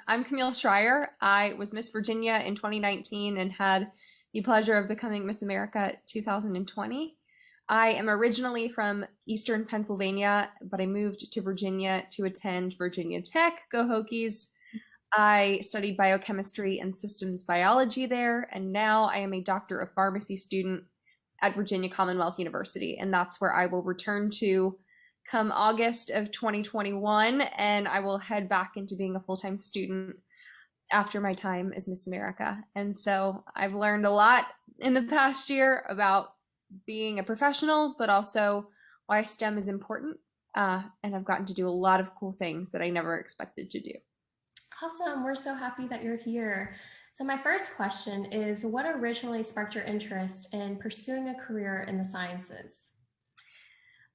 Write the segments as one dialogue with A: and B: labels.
A: I'm Camille Schrier. I was Miss Virginia in 2019 and had the pleasure of becoming Miss America 2020. I am originally from Eastern Pennsylvania, but I moved to Virginia to attend Virginia Tech. Go Hokies. I studied biochemistry and systems biology there, and now I am a Doctor of Pharmacy student at Virginia Commonwealth University, and that's where I will return to come August of 2021, and I will head back into being a full-time student after my time as Miss America. And so I've learned a lot in the past year about being a professional, but also why STEM is important. And I've gotten to do a lot of cool things that I never expected to do.
B: Awesome. We're so happy that you're here. So my first question is, what originally sparked your interest in pursuing a career in the sciences?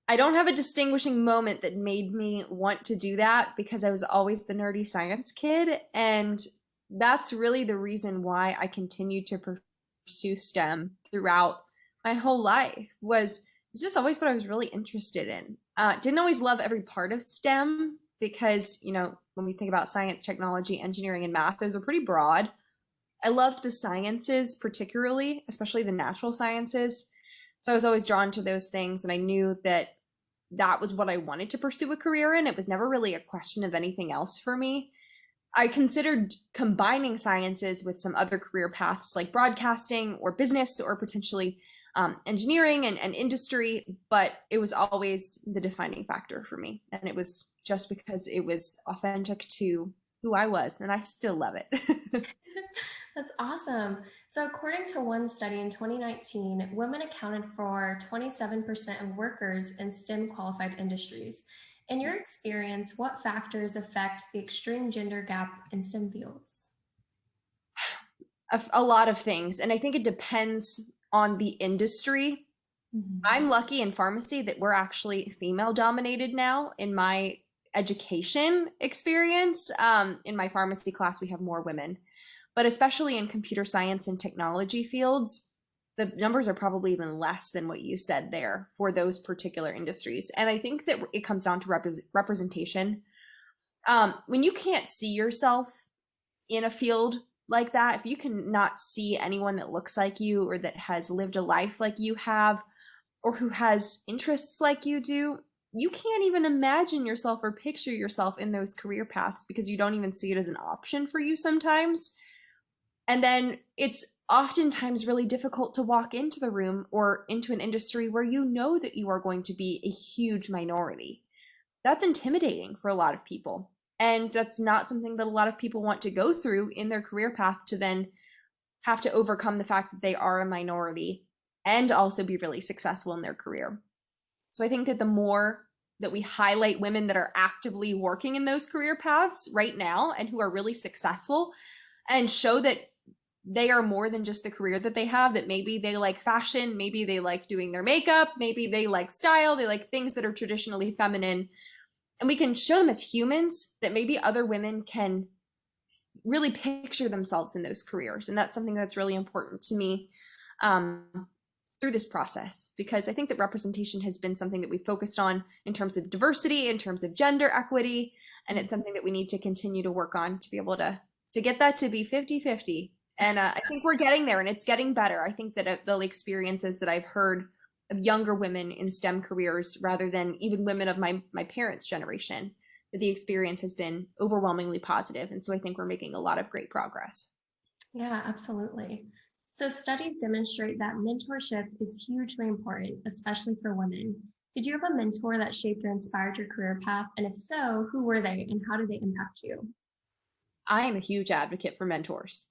A: I don't have a distinguishing moment that made me want to do that because I was always the nerdy science kid. And that's really the reason why I continued to pursue STEM throughout my whole life was just always what I was really interested in. Didn't always love every part of STEM because, you know, when we think about science, technology, engineering, and math, those are pretty broad. I loved the sciences, particularly, especially the natural sciences. So I was always drawn to those things, and I knew that that was what I wanted to pursue a career in. It was never really a question of anything else for me. I considered combining sciences with some other career paths like broadcasting or business or potentially engineering and industry, but it was always the defining factor for me. And it was just because it was authentic to who I was, and I still love it.
B: That's awesome. So according to one study in 2019, women accounted for 27% of workers in STEM qualified industries. In your experience, what factors affect the extreme gender gap in STEM fields?
A: A lot of things, and I think it depends on the industry. I'm lucky in pharmacy that we're actually female dominated now in my education experience. In my pharmacy class, we have more women. But especially in computer science and technology fields, the numbers are probably even less than what you said there for those particular industries. And I think that it comes down to representation. When you can't see yourself in a field like that, if you cannot see anyone that looks like you or that has lived a life like you have or who has interests like you do, you can't even imagine yourself or picture yourself in those career paths because you don't even see it as an option for you sometimes. And then it's oftentimes really difficult to walk into the room or into an industry where you know that you are going to be a huge minority. That's intimidating for a lot of people. And that's not something that a lot of people want to go through in their career path to then have to overcome the fact that they are a minority and also be really successful in their career. So I think that the more that we highlight women that are actively working in those career paths right now and who are really successful and show that they are more than just the career that they have, that maybe they like fashion, maybe they like doing their makeup, maybe they like style, they like things that are traditionally feminine. And we can show them as humans that maybe other women can really picture themselves in those careers. And that's something that's really important to me through this process, because I think that representation has been something that we focused on in terms of diversity, in terms of gender equity, and it's something that we need to continue to work on to be able to get that to be 50-50. And I think we're getting there, and it's getting better. I think that the experiences that I've heard of younger women in STEM careers, rather than even women of my parents' generation, that the experience has been overwhelmingly positive. And so I think we're making a lot of great progress.
B: Yeah, absolutely. So studies demonstrate that mentorship is hugely important, especially for women. Did you have a mentor that shaped or inspired your career path? And if so, who were they and how did they impact you?
A: I am a huge advocate for mentors.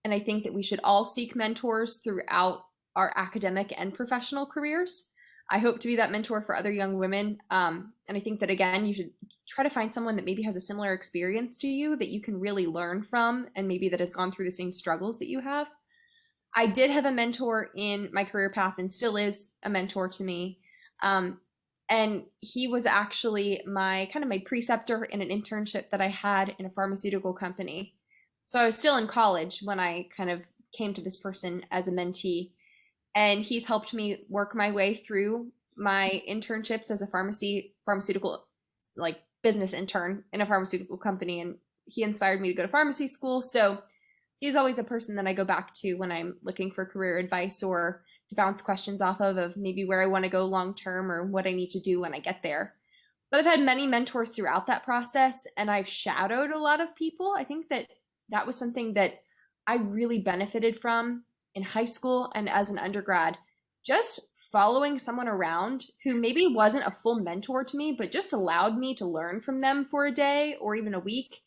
A: And I think that we should all seek mentors throughout our academic and professional careers. I hope to be that mentor for other young women. And I think that, again, you should try to find someone that maybe has a similar experience to you that you can really learn from, and maybe that has gone through the same struggles that you have. I did have a mentor in my career path and still is a mentor to me. And he was actually my preceptor in an internship that I had in a pharmaceutical company. So I was still in college when I kind of came to this person as a mentee, and he's helped me work my way through my internships as a pharmaceutical like business intern in a pharmaceutical company, and he inspired me to go to pharmacy school. So he's always a person that I go back to when I'm looking for career advice or to bounce questions off of maybe where I want to go long term or what I need to do when I get there. But I've had many mentors throughout that process, and I've shadowed a lot of people. I think that was something that I really benefited from in high school and as an undergrad, just following someone around who maybe wasn't a full mentor to me, but just allowed me to learn from them for a day or even a week.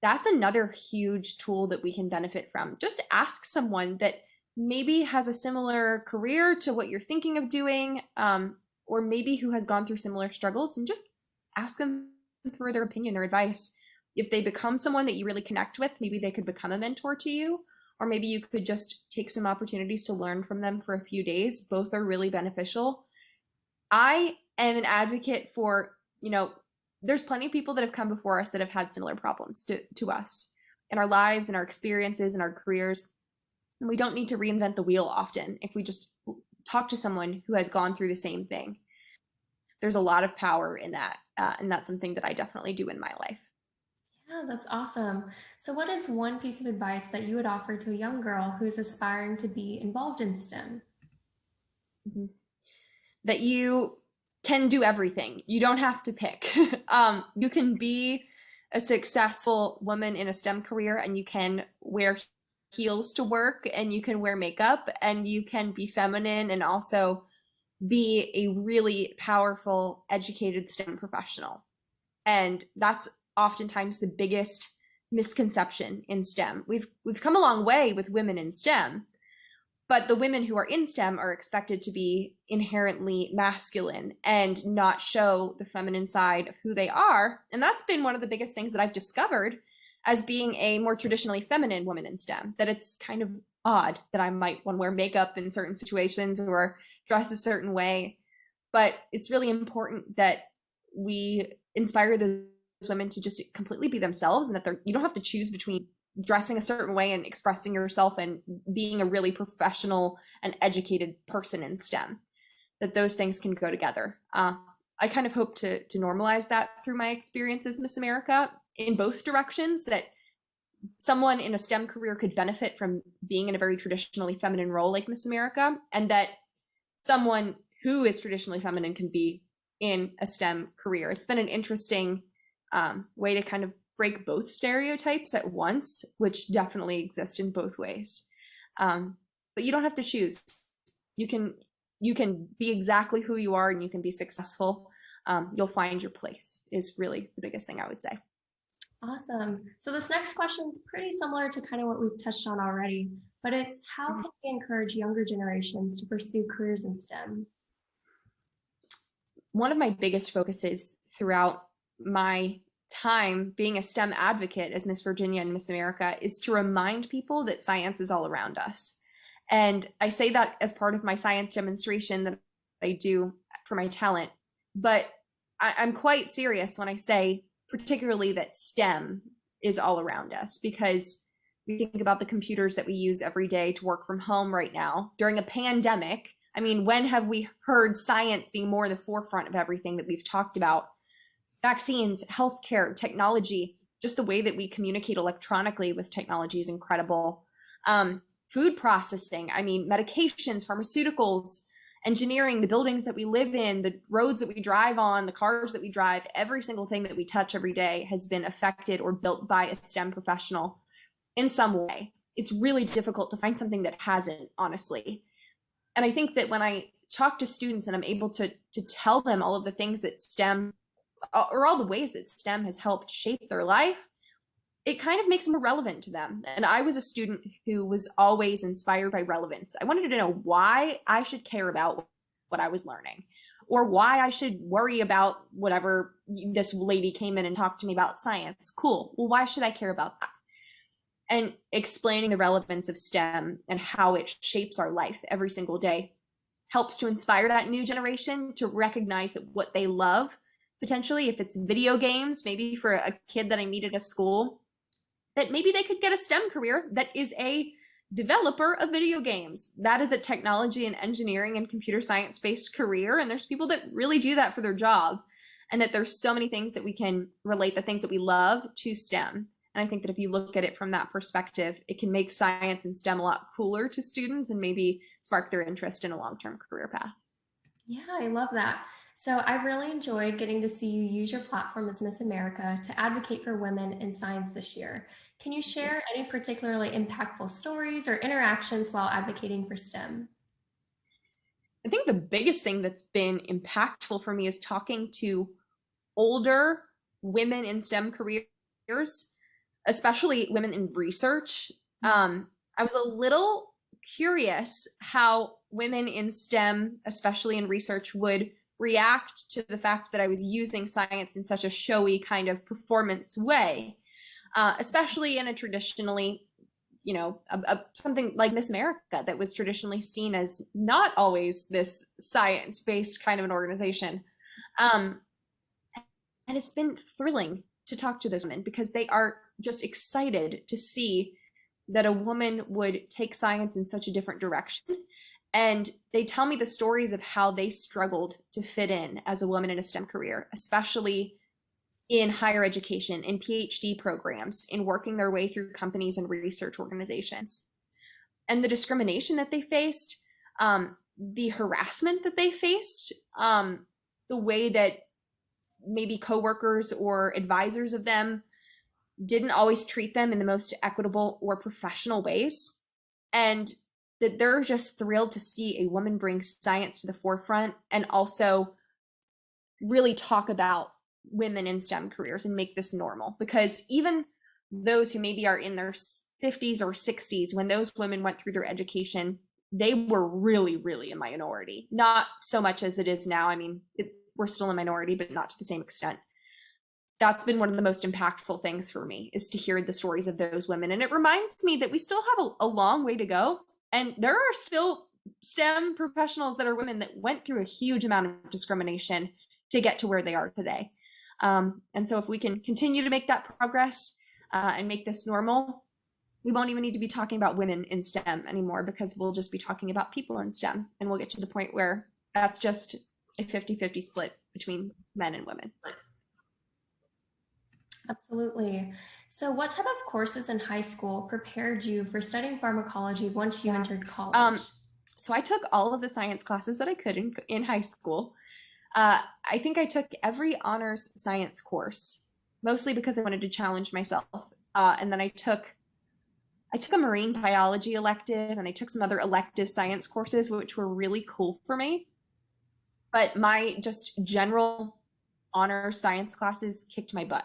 A: That's another huge tool that we can benefit from. Just ask someone that maybe has a similar career to what you're thinking of doing, or maybe who has gone through similar struggles, and just ask them for their opinion, their advice. If they become someone that you really connect with, maybe they could become a mentor to you, or maybe you could just take some opportunities to learn from them for a few days. Both are really beneficial. I am an advocate for, there's plenty of people that have come before us that have had similar problems to us in our lives and our experiences and our careers. And we don't need to reinvent the wheel often if we just talk to someone who has gone through the same thing. There's a lot of power in that. And that's something that I definitely do in my life.
B: Yeah, that's awesome. So what is one piece of advice that you would offer to a young girl who's aspiring to be involved in STEM?
A: Mm-hmm. That you can do everything. You don't have to pick. You can be a successful woman in a STEM career, and you can wear heels to work, and you can wear makeup, and you can be feminine and also be a really powerful, educated STEM professional. And that's oftentimes the biggest misconception in STEM. We've come a long way with women in STEM, but the women who are in STEM are expected to be inherently masculine and not show the feminine side of who they are. And that's been one of the biggest things that I've discovered as being a more traditionally feminine woman in STEM, that it's kind of odd that I might want to wear makeup in certain situations or dress a certain way. But it's really important that we inspire those women to just completely be themselves, and that you don't have to choose between dressing a certain way and expressing yourself and being a really professional and educated person in STEM, that those things can go together. I kind of hope to normalize that through my experience as Miss America in both directions, that someone in a STEM career could benefit from being in a very traditionally feminine role like Miss America, and that someone who is traditionally feminine can be in a STEM career. It's been an interesting way to kind of break both stereotypes at once, which definitely exist in both ways. But you don't have to choose. You can be exactly who you are, and you can be successful. You'll find your place is really the biggest thing I would say.
B: Awesome. So this next question is pretty similar to kind of what we've touched on already, but it's how can we encourage younger generations to pursue careers in STEM?
A: One of my biggest focuses throughout my time being a STEM advocate as Miss Virginia and Miss America is to remind people that science is all around us. And I say that as part of my science demonstration that I do for my talent, but I'm quite serious when I say particularly that STEM is all around us, because we think about the computers that we use every day to work from home right now during a pandemic. I mean, when have we heard science being more in the forefront of everything that we've talked about? Vaccines, healthcare, technology, just the way that we communicate electronically with technology is incredible. Food processing, I mean, medications, pharmaceuticals, engineering, the buildings that we live in, the roads that we drive on, the cars that we drive, every single thing that we touch every day has been affected or built by a STEM professional in some way. It's really difficult to find something that hasn't, honestly. And I think that when I talk to students and I'm able to tell them all of the things that STEM, or all the ways that STEM has helped shape their life, it kind of makes them more relevant to them. And I was a student who was always inspired by relevance. I wanted to know why I should care about what I was learning, or why I should worry about whatever. This lady came in and talked to me about science. Cool. Well, why should I care about that? And explaining the relevance of STEM and how it shapes our life every single day helps to inspire that new generation to recognize that what they love, potentially, if it's video games, maybe for a kid that I meet at a school, that maybe they could get a STEM career that is a developer of video games. That is a technology and engineering and computer science based career. And there's people that really do that for their job. And that there's so many things that we can relate the things that we love to STEM. And I think that if you look at it from that perspective, it can make science and STEM a lot cooler to students and maybe spark their interest in a long-term career path.
B: Yeah, I love that. So I really enjoyed getting to see you use your platform as Miss America to advocate for women in science this year. Can you share any particularly impactful stories or interactions while advocating for STEM?
A: I think the biggest thing that's been impactful for me is talking to older women in STEM careers, especially women in research. I was a little curious how women in STEM, especially in research, would react to the fact that I was using science in such a showy kind of performance way, especially in a traditionally, something like Miss America that was traditionally seen as not always this science-based kind of an organization. And it's been thrilling to talk to those women because they are just excited to see that a woman would take science in such a different direction. And they tell me the stories of how they struggled to fit in as a woman in a STEM career, especially in higher education, in PhD programs, in working their way through companies and research organizations. And the discrimination that they faced, the harassment that they faced, the way that maybe coworkers or advisors of them didn't always treat them in the most equitable or professional ways. And that they're just thrilled to see a woman bring science to the forefront and also really talk about women in STEM careers and make this normal. Because even those who maybe are in their 50s or 60s, when those women went through their education, they were really, really a minority. Not so much as it is now. I mean, we're still a minority, but not to the same extent. That's been one of the most impactful things for me, is to hear the stories of those women. And it reminds me that we still have a long way to go. And there are still STEM professionals that are women that went through a huge amount of discrimination to get to where they are today. And so if we can continue to make that progress and make this normal, we won't even need to be talking about women in STEM anymore, because we'll just be talking about people in STEM. And we'll get to the point where that's just a 50-50 split between men and women.
B: Absolutely. So what type of courses in high school prepared you for studying pharmacology once you entered college?
A: So I took all of the science classes that I could in high school. I think I took every honors science course, mostly because I wanted to challenge myself. And then I took a marine biology elective, and I took some other elective science courses, which were really cool for me. But my just general honors science classes kicked my butt.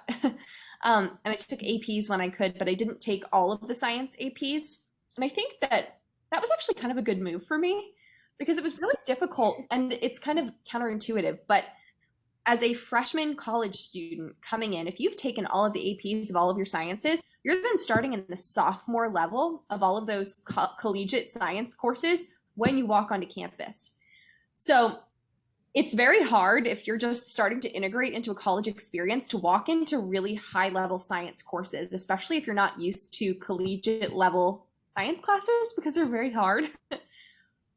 A: And I took APs when I could, but I didn't take all of the science APs. And I think that was actually kind of a good move for me, because it was really difficult, and it's kind of counterintuitive. But as a freshman college student coming in, if you've taken all of the APs of all of your sciences, you're then starting in the sophomore level of all of those collegiate science courses when you walk onto campus. So it's very hard, if you're just starting to integrate into a college experience, to walk into really high level science courses, especially if you're not used to collegiate level science classes, because they're very hard.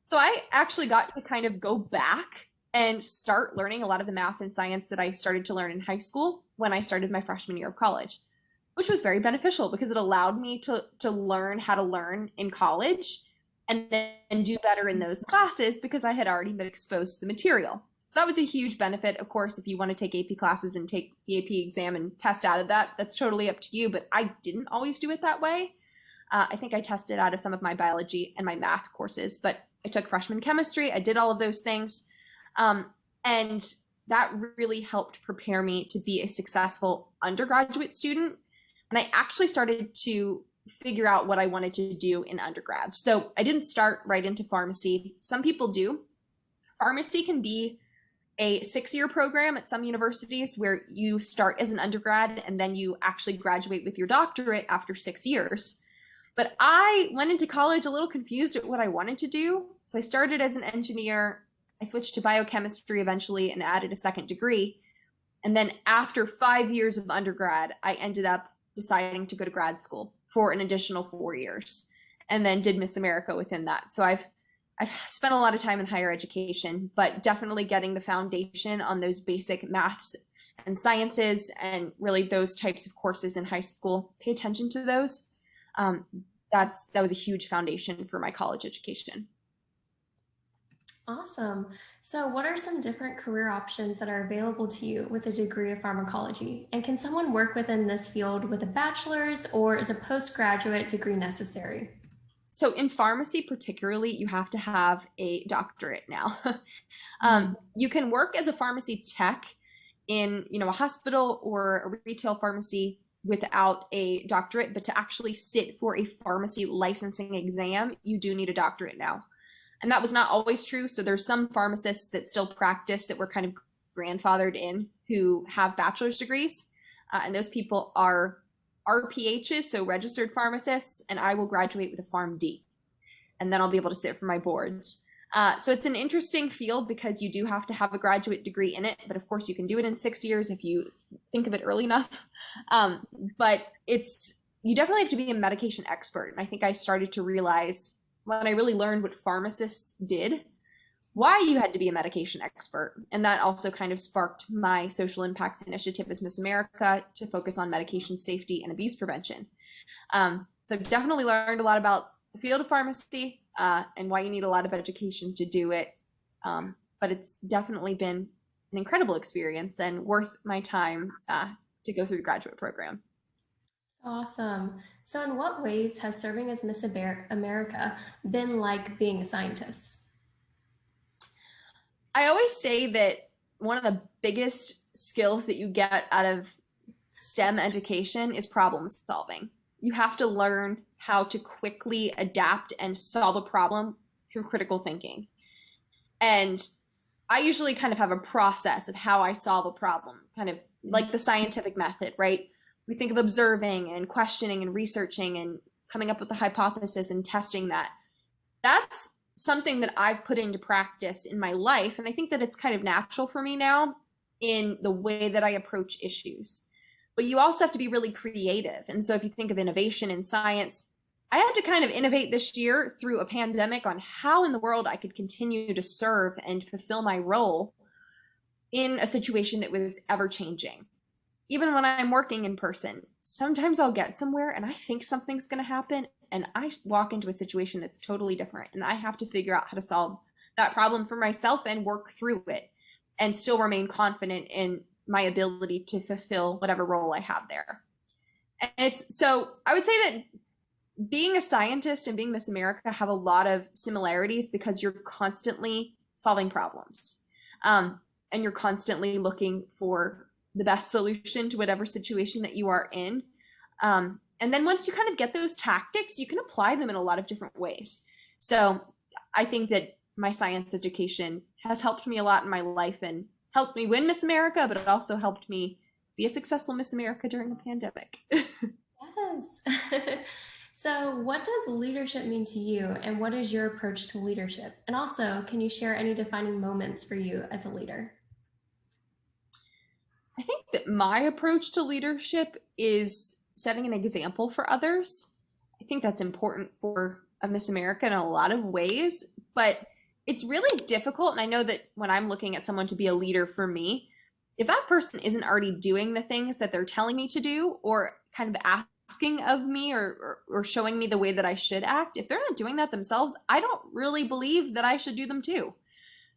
A: So I actually got to kind of go back and start learning a lot of the math and science that I started to learn in high school when I started my freshman year of college, which was very beneficial because it allowed me to learn how to learn in college and then do better in those classes because I had already been exposed to the material. So that was a huge benefit. Of course, if you want to take AP classes and take the AP exam and test out of that, that's totally up to you. But I didn't always do it that way. I think I tested out of some of my biology and my math courses, but I took freshman chemistry. I did all of those things. And that really helped prepare me to be a successful undergraduate student. And I actually started to figure out what I wanted to do in undergrad. So I didn't start right into pharmacy. Some people do. Pharmacy can be a 6-year program at some universities where you start as an undergrad and then you actually graduate with your doctorate after 6 years. But I went into college a little confused at what I wanted to do. So I started as an engineer. I switched to biochemistry eventually and added a second degree. And then after 5 years of undergrad, I ended up deciding to go to grad school for an additional 4 years, and then did Miss America within that. So I've spent a lot of time in higher education, but definitely getting the foundation on those basic maths and sciences and really those types of courses in high school. Pay attention to those. That was a huge foundation for my college education.
B: Awesome. So what are some different career options that are available to you with a degree of pharmacology? And can someone work within this field with a bachelor's, or is a postgraduate degree necessary?
A: So in pharmacy particularly, you have to have a doctorate now. You can work as a pharmacy tech in, a hospital or a retail pharmacy without a doctorate, but to actually sit for a pharmacy licensing exam, you do need a doctorate now. And that was not always true. So there's some pharmacists that still practice that were kind of grandfathered in who have bachelor's degrees. And those people are RPHs, so registered pharmacists, and I will graduate with a PharmD. And then I'll be able to sit for my boards. So it's an interesting field because you do have to have a graduate degree in it, but of course you can do it in 6 years if you think of it early enough. But you definitely have to be a medication expert. And I think I started to realize when I really learned what pharmacists did, why you had to be a medication expert. And that also kind of sparked my social impact initiative as Miss America to focus on medication safety and abuse prevention. So I've definitely learned a lot about the field of pharmacy and why you need a lot of education to do it. But it's definitely been an incredible experience and worth my time to go through the graduate program.
B: Awesome. So in what ways has serving as Miss America been like being a scientist?
A: I always say that one of the biggest skills that you get out of STEM education is problem solving. You have to learn how to quickly adapt and solve a problem through critical thinking. And I usually kind of have a process of how I solve a problem, kind of like the scientific method, right? We think of observing and questioning and researching and coming up with a hypothesis and testing that. That's something that I've put into practice in my life. And I think that it's kind of natural for me now in the way that I approach issues. But you also have to be really creative. And so if you think of innovation in science, I had to kind of innovate this year through a pandemic on how in the world I could continue to serve and fulfill my role in a situation that was ever changing. Even when I'm working in person, sometimes I'll get somewhere and I think something's going to happen and I walk into a situation that's totally different and I have to figure out how to solve that problem for myself and work through it and still remain confident in my ability to fulfill whatever role I have there. And so I would say that being a scientist and being Miss America have a lot of similarities because you're constantly solving problems and you're constantly looking for the best solution to whatever situation that you are in. And then once you kind of get those tactics, you can apply them in a lot of different ways. So I think that my science education has helped me a lot in my life and helped me win Miss America, but it also helped me be a successful Miss America during the pandemic.
B: Yes. So what does leadership mean to you, and what is your approach to leadership? And also, can you share any defining moments for you as a leader?
A: I think that my approach to leadership is setting an example for others. I think that's important for a Miss America in a lot of ways, but it's really difficult. And I know that when I'm looking at someone to be a leader for me, if that person isn't already doing the things that they're telling me to do or kind of asking of me or showing me the way that I should act, if they're not doing that themselves, I don't really believe that I should do them too.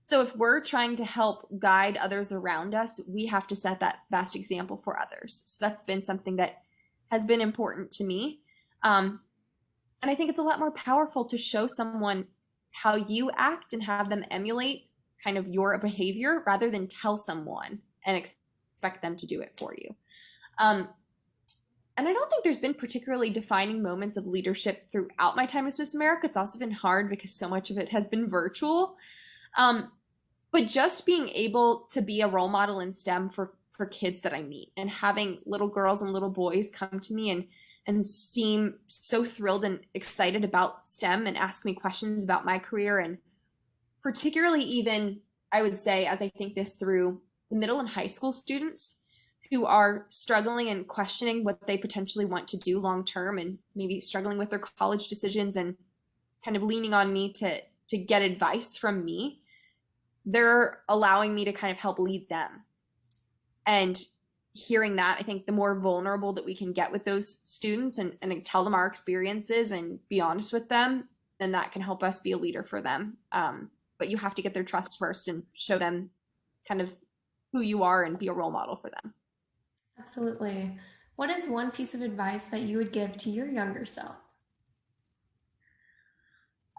A: So if we're trying to help guide others around us, we have to set that best example for others. So that's been something that has been important to me. And I think it's a lot more powerful to show someone how you act and have them emulate kind of your behavior rather than tell someone and expect them to do it for you. And I don't think there's been particularly defining moments of leadership throughout my time as Miss America. It's also been hard because so much of it has been virtual. But just being able to be a role model in STEM for kids that I meet and having little girls and little boys come to me and seem so thrilled and excited about STEM and ask me questions about my career. And particularly even, I would say, as I think this through, the middle and high school students who are struggling and questioning what they potentially want to do long term and maybe struggling with their college decisions and kind of leaning on me to get advice from me. They're allowing me to kind of help lead them. And hearing that, I think the more vulnerable that we can get with those students and tell them our experiences and be honest with them, then that can help us be a leader for them. But you have to get their trust first and show them kind of who you are and be a role model for them.
B: Absolutely. What is one piece of advice that you would give to your younger self?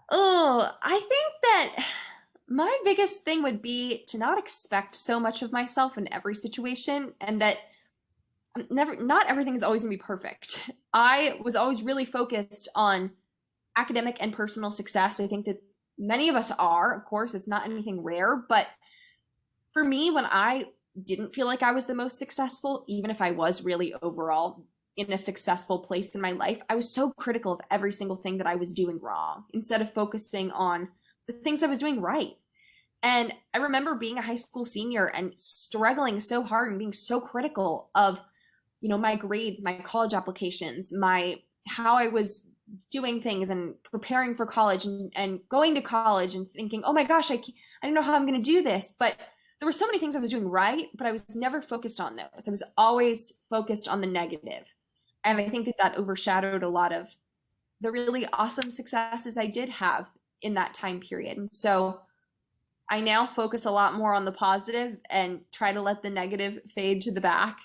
A: Oh, I think that my biggest thing would be to not expect so much of myself in every situation, and that not everything is always going to be perfect. I was always really focused on academic and personal success. I think that many of us are, of course, it's not anything rare, but for me, when I didn't feel like I was the most successful, even if I was really overall in a successful place in my life, I was so critical of every single thing that I was doing wrong instead of focusing on the things I was doing right. And I remember being a high school senior and struggling so hard and being so critical of, my grades, my college applications, how I was doing things and preparing for college and going to college and thinking, oh my gosh, I don't know how I'm going to do this. But there were so many things I was doing right, but I was never focused on those. I was always focused on the negative. And I think that overshadowed a lot of the really awesome successes I did have in that time period. And so I now focus a lot more on the positive and try to let the negative fade to the back,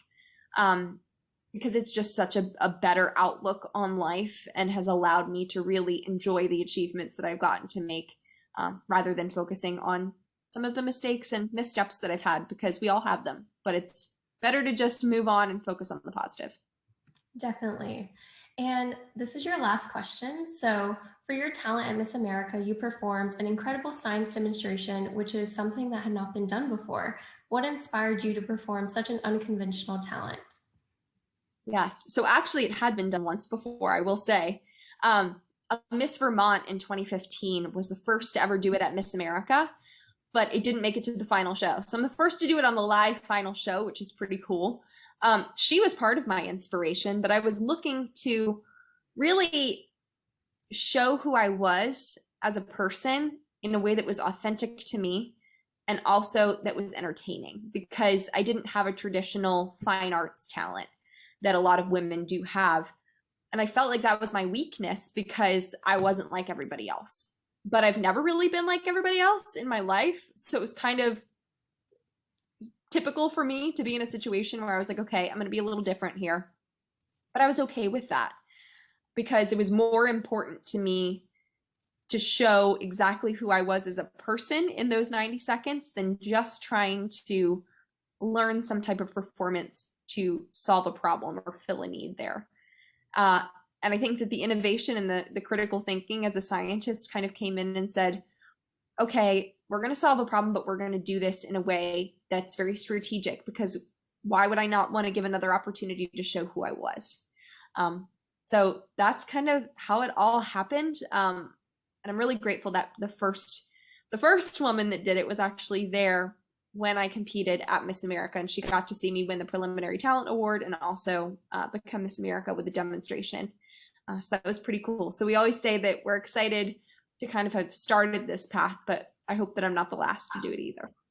A: because it's just such a better outlook on life and has allowed me to really enjoy the achievements that I've gotten to make, rather than focusing on some of the mistakes and missteps that I've had, because we all have them. But it's better to just move on and focus on the positive.
B: Definitely. And this is your last question. So for your talent at Miss America, you performed an incredible science demonstration, which is something that had not been done before. What inspired you to perform such an unconventional talent?
A: Yes. So actually it had been done once before, I will say. Miss Vermont in 2015 was the first to ever do it at Miss America, but it didn't make it to the final show. So I'm the first to do it on the live final show, which is pretty cool. She was part of my inspiration, but I was looking to really show who I was as a person in a way that was authentic to me and also that was entertaining, because I didn't have a traditional fine arts talent that a lot of women do have. And I felt like that was my weakness because I wasn't like everybody else. But I've never really been like everybody else in my life. So it was kind of typical for me to be in a situation where I was like, okay, I'm going to be a little different here. But I was okay with that because it was more important to me to show exactly who I was as a person in those 90 seconds than just trying to learn some type of performance to solve a problem or fill a need there. And I think that the innovation and the critical thinking as a scientist kind of came in and said, okay, we're going to solve a problem, but we're going to do this in a way that's very strategic, because why would I not want to give another opportunity to show who I was? So that's kind of how it all happened. And I'm really grateful that the first woman that did it was actually there when I competed at Miss America, and she got to see me win the preliminary talent award and also become Miss America with a demonstration. So that was pretty cool. So we always say that we're excited to kind of have started this path, but I hope that I'm not the last to do it either.